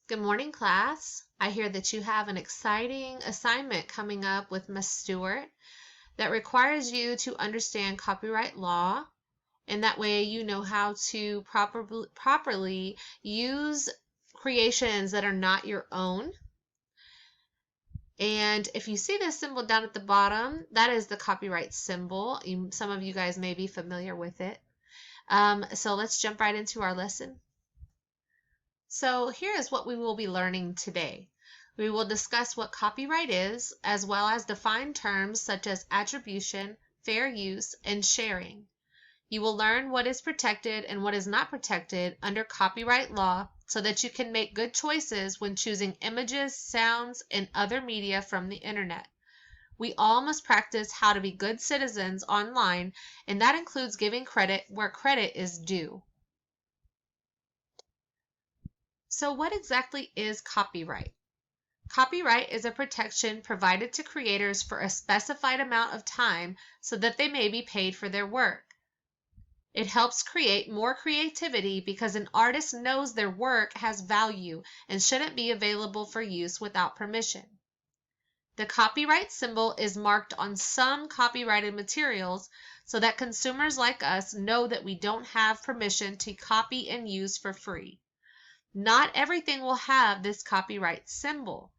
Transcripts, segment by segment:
Good morning, class. I hear that you have an exciting assignment coming up with Ms. Stewart that requires you to understand copyright law, and that way you know how to properly use creations that are not your own. And if you see this symbol down at the bottom, that is the copyright symbol. Some of you guys may be familiar with it. So let's jump right into our lesson. So here is what we will be learning today. We will discuss what copyright is, as well as define terms such as attribution, fair use, and sharing. You will learn what is protected and what is not protected under copyright law so that you can make good choices when choosing images, sounds, and other media from the internet. We all must practice how to be good citizens online, and that includes giving credit where credit is due. So what exactly is copyright? Copyright is a protection provided to creators for a specified amount of time so that they may be paid for their work. It helps create more creativity because an artist knows their work has value and shouldn't be available for use without permission. The copyright symbol is marked on some copyrighted materials so that consumers like us know that we don't have permission to copy and use for free. Not everything will have this copyright symbol,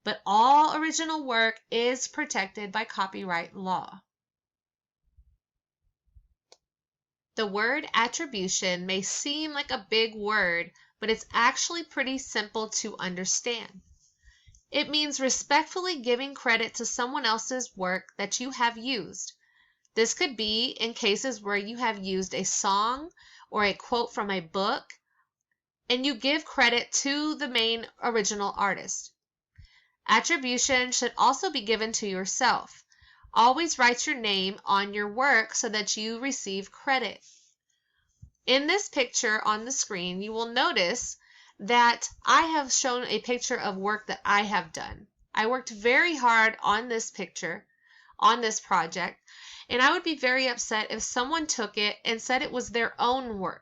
but all original work is protected by copyright law. The word attribution may seem like a big word, but it's actually pretty simple to understand. It means respectfully giving credit to someone else's work that you have used. This could be in cases where you have used a song or a quote from a book, and you give credit to the main original artist. Attribution should also be given to yourself. Always write your name on your work so that you receive credit. In this picture on the screen, you will notice that I have shown a picture of work that I have done. I worked very hard on this picture, on this project, and I would be very upset if someone took it and said it was their own work.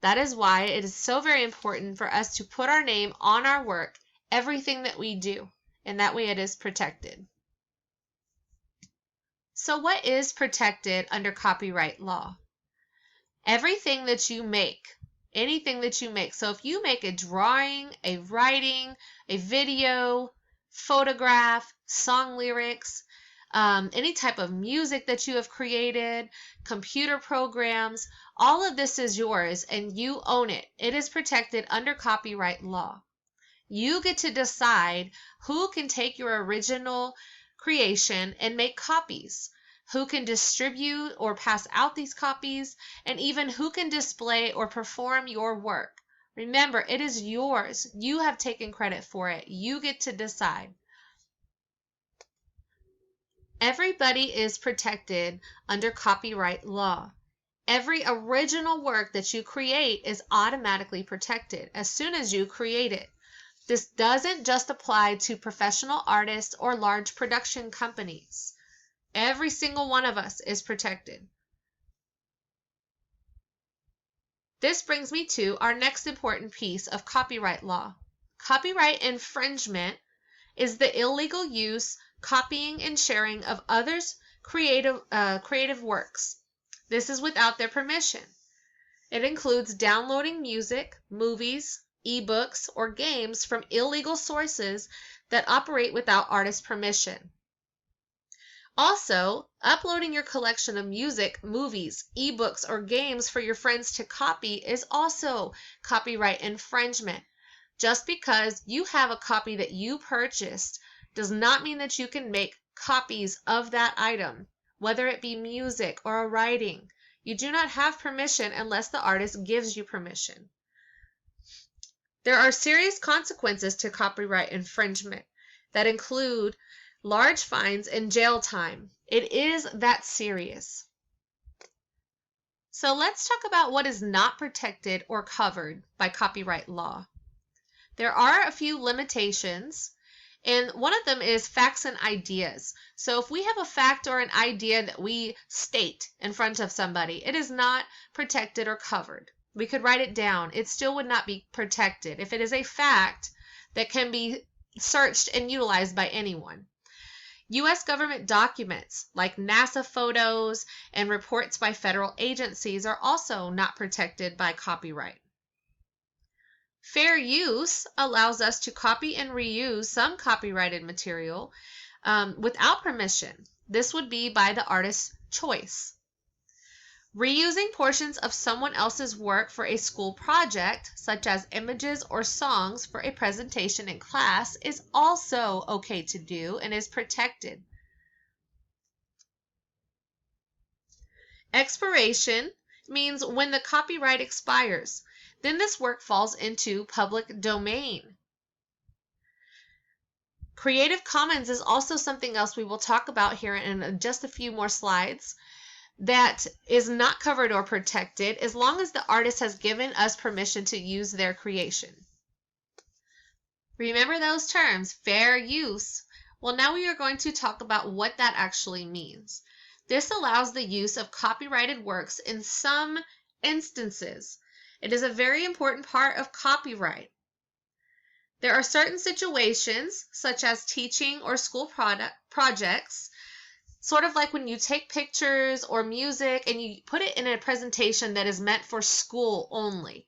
That is why it is so very important for us to put our name on our work, everything that we do, and that way it is protected. So what is protected under copyright law? Everything that you make, anything that you make. So if you make a drawing, a writing, a video, photograph, song lyrics, any type of music that you have created, computer programs, all of this is yours and you own it. It is protected under copyright law. You get to decide who can take your original creation and make copies, who can distribute or pass out these copies, and even who can display or perform your work. Remember, it is yours. You have taken credit for it. You get to decide. Everybody is protected under copyright law. Every original work that you create is automatically protected as soon as you create it. This doesn't just apply to professional artists or large production companies. Every single one of us is protected. This brings me to our next important piece of copyright law. Copyright infringement is the illegal use, copying, and sharing of others' creative works. This is without their permission. It includes downloading music, movies, ebooks, or games from illegal sources that operate without artist permission. Also, uploading your collection of music, movies, ebooks, or games for your friends to copy is also copyright infringement. Just because you have a copy that you purchased does not mean that you can make copies of that item, whether it be music or a writing. You do not have permission unless the artist gives you permission. There are serious consequences to copyright infringement that include large fines and jail time. It is that serious. So let's talk about what is not protected or covered by copyright law. There are a few limitations, and one of them is facts and ideas. So if we have a fact or an idea that we state in front of somebody, it is not protected or covered. We could write it down. It still would not be protected. If it is a fact, that can be searched and utilized by anyone. U.S. government documents like NASA photos and reports by federal agencies are also not protected by copyright. Fair use allows us to copy and reuse some copyrighted material without permission. This would be by the artist's choice. Reusing portions of someone else's work for a school project, such as images or songs for a presentation in class, is also okay to do and is protected. Expiration means when the copyright expires, then this work falls into public domain. Creative Commons is also something else we will talk about here in just a few more slides. That is not covered or protected as long as the artist has given us permission to use their creation. Remember those terms, fair use. Well, now we are going to talk about what that actually means. This allows the use of copyrighted works in some instances. It is a very important part of copyright. There are certain situations, such as teaching or school projects, sort of like when you take pictures or music and you put it in a presentation that is meant for school only.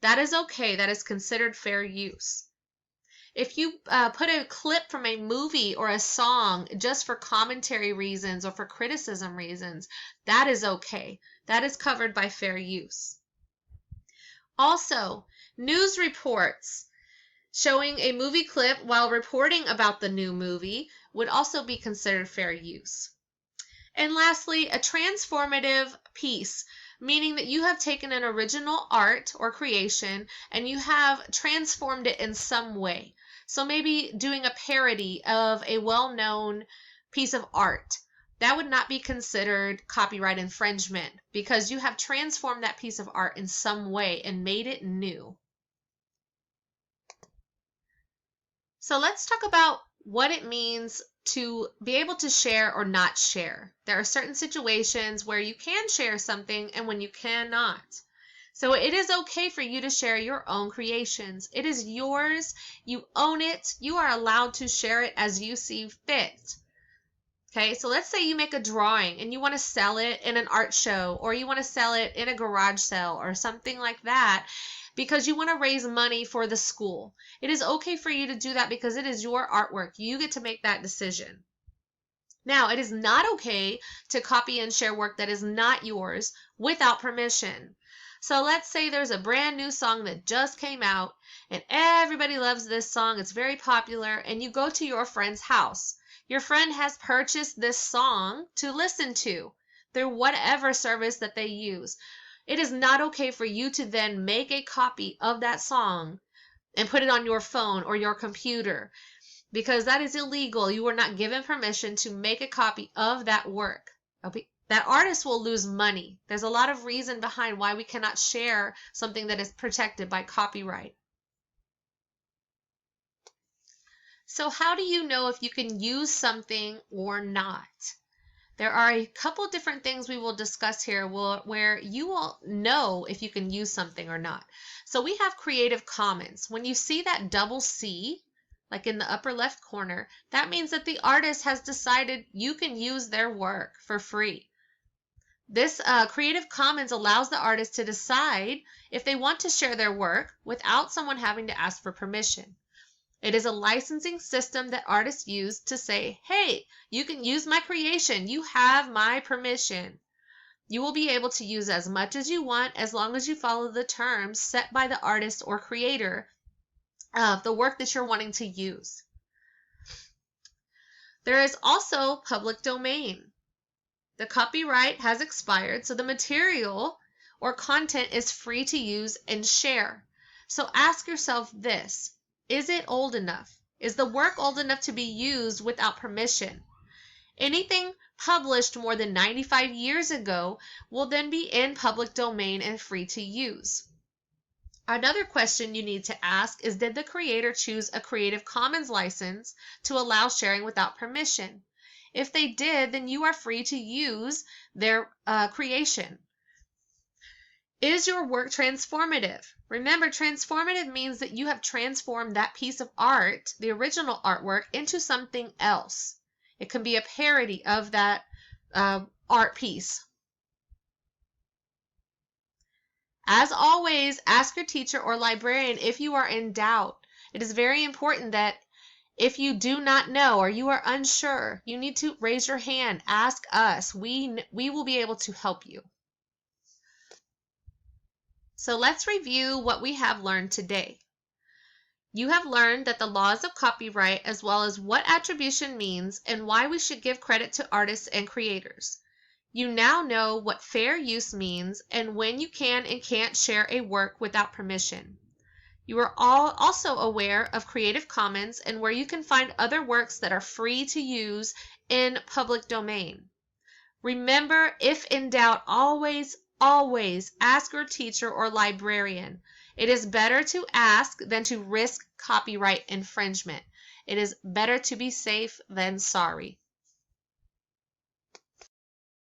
That is okay. That is considered fair use. If you put a clip from a movie or a song just for commentary reasons or for criticism reasons, that is okay. That is covered by fair use. Also, news reports showing a movie clip while reporting about the new movie would also be considered fair use. And lastly, a transformative piece, meaning that you have taken an original art or creation and you have transformed it in some way. So maybe doing a parody of a well-known piece of art. That would not be considered copyright infringement because you have transformed that piece of art in some way and made it new. So let's talk about what it means to be able to share or not share. There are certain situations where you can share something and when you cannot. So it is okay for you to share your own creations. It is yours. You own it. You are allowed to share it as you see fit. Okay, so let's say you make a drawing and you want to sell it in an art show or you want to sell it in a garage sale or something like that because you want to raise money for the school. It is okay for you to do that because it is your artwork. You get to make that decision. Now, it is not okay to copy and share work that is not yours without permission. So let's say there's a brand new song that just came out and everybody loves this song. It's very popular and you go to your friend's house. Your friend has purchased this song to listen to through whatever service that they use. It is not okay for you to then make a copy of that song and put it on your phone or your computer because that is illegal. You are not given permission to make a copy of that work. That artist will lose money. There's a lot of reason behind why we cannot share something that is protected by copyright. So how do you know if you can use something or not? There are a couple different things we will discuss here where you will know if you can use something or not. So we have Creative Commons. When you see that double C, like in the upper left corner, that means that the artist has decided you can use their work for free. This Creative Commons allows the artist to decide if they want to share their work without someone having to ask for permission. It is a licensing system that artists use to say, hey, you can use my creation. You have my permission. You will be able to use as much as you want as long as you follow the terms set by the artist or creator of the work that you're wanting to use. There is also public domain. The copyright has expired, so the material or content is free to use and share. So ask yourself this. Is it old enough? Is the work old enough to be used without permission? Anything published more than 95 years ago will then be in public domain and free to use. Another question you need to ask is, did the creator choose a Creative Commons license to allow sharing without permission? If they did, then you are free to use their creation. Is your work transformative? Remember, transformative means that you have transformed that piece of art, the original artwork, into something else. It can be a parody of that art piece. As always, ask your teacher or librarian if you are in doubt. It is very important that if you do not know or you are unsure, you need to raise your hand, ask us. We will be able to help you. So let's review what we have learned today. You have learned that the laws of copyright, as well as what attribution means and why we should give credit to artists and creators. You now know what fair use means and when you can and can't share a work without permission. You are all also aware of Creative Commons and where you can find other works that are free to use in public domain. Remember, if in doubt, always ask your teacher or librarian. It is better to ask than to risk copyright infringement. It is better to be safe than sorry.